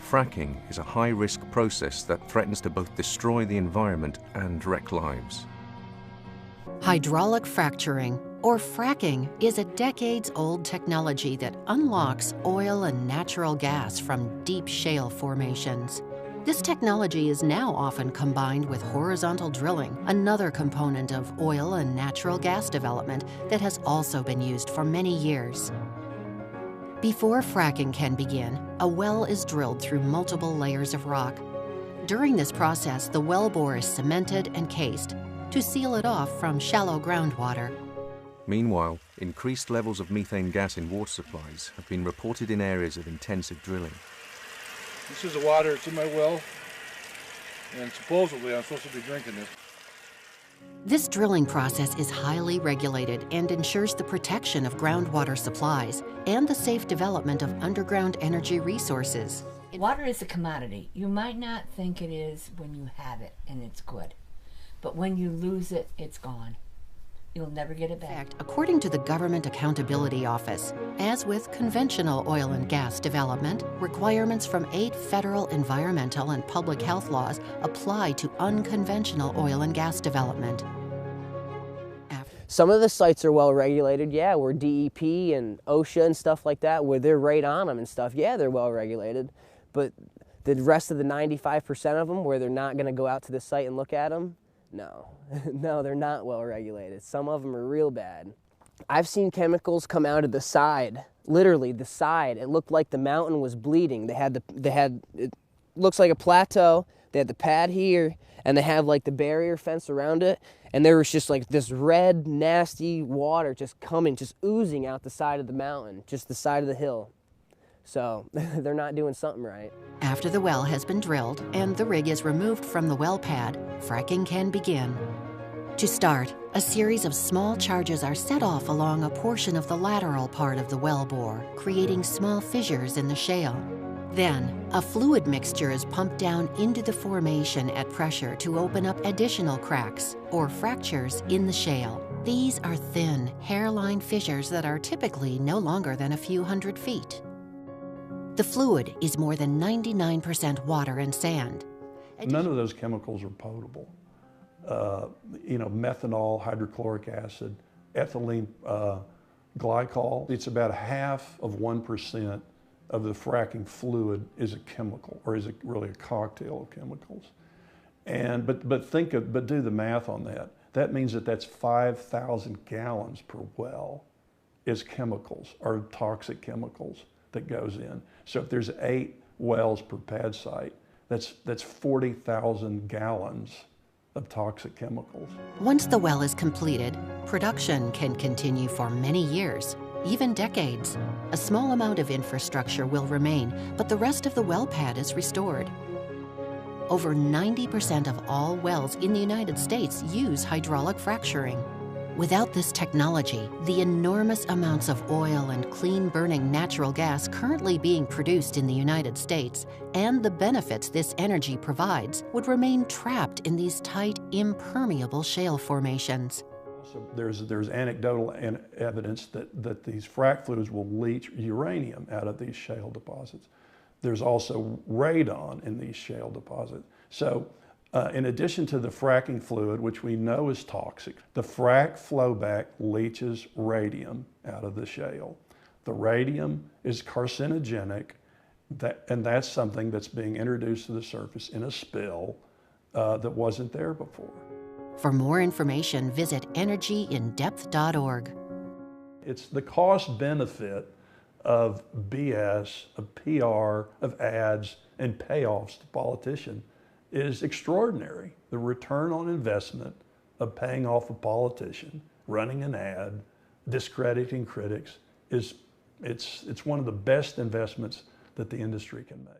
Fracking is a high-risk process that threatens to both destroy the environment and wreck lives. Hydraulic fracturing, or fracking, is a decades-old technology that unlocks oil and natural gas from deep shale formations. This technology is now often combined with horizontal drilling, another component of oil and natural gas development that has also been used for many years. Before fracking can begin, a well is drilled through multiple layers of rock. During this process, the wellbore is cemented and cased to seal it off from shallow groundwater. Meanwhile, increased levels of methane gas in water supplies have been reported in areas of intensive drilling. This is the water that's in my well, and supposedly I'm supposed to be drinking this. This drilling process is highly regulated and ensures the protection of groundwater supplies and the safe development of underground energy resources. Water is a commodity. You might not think it is when you have it and it's good, but when you lose it, it's gone. You'll never get it back. According to the Government Accountability Office, as with conventional oil and gas development, requirements from 8 federal environmental and public health laws apply to unconventional oil and gas development. Some of the sites are well regulated, yeah, where DEP and OSHA and stuff like that, where they're right on them and stuff, yeah, they're well regulated. But the rest of the 95% of them, where they're not going to go out to the site and look at them, no. No, they're not well regulated. Some of them are real bad. I've seen chemicals come out of the side, literally the side. It looked like the mountain was bleeding. It looks like a plateau. They had the pad here, and they have like the barrier fence around it, and there was just like this red, nasty water just coming, just oozing out the side of the mountain, just the side of the hill. So they're not doing something right. After the well has been drilled and the rig is removed from the well pad, fracking can begin. To start, a series of small charges are set off along a portion of the lateral part of the well bore, creating small fissures in the shale. Then, a fluid mixture is pumped down into the formation at pressure to open up additional cracks, or fractures, in the shale. These are thin, hairline fissures that are typically no longer than a few hundred feet. The fluid is more than 99% water and sand. None of those chemicals are potable. Methanol, hydrochloric acid, ethylene glycol. It's about half of 1% of the fracking fluid is a chemical, or is it really a cocktail of chemicals? But do the math on that. That means that's 5,000 gallons per well is chemicals, or toxic chemicals that goes in. So if there's 8 wells per pad site, that's 40,000 gallons of toxic chemicals. Once the well is completed, production can continue for many years, even decades. A small amount of infrastructure will remain, but the rest of the well pad is restored. Over 90% of all wells in the United States use hydraulic fracturing. Without this technology, the enormous amounts of oil and clean-burning natural gas currently being produced in the United States and the benefits this energy provides would remain trapped in these tight, impermeable shale formations. So there's anecdotal evidence that these frac fluids will leach uranium out of these shale deposits. There's also radon in these shale deposits. So in addition to the fracking fluid, which we know is toxic, the frac flowback leaches radium out of the shale. The radium is carcinogenic, and that's something that's being introduced to the surface in a spill that wasn't there before. For more information, visit energyindepth.org. It's the cost benefit of BS, of PR, of ads, and payoffs to politicians is extraordinary. The return on investment of paying off a politician, running an ad, discrediting critics, it's one of the best investments that the industry can make.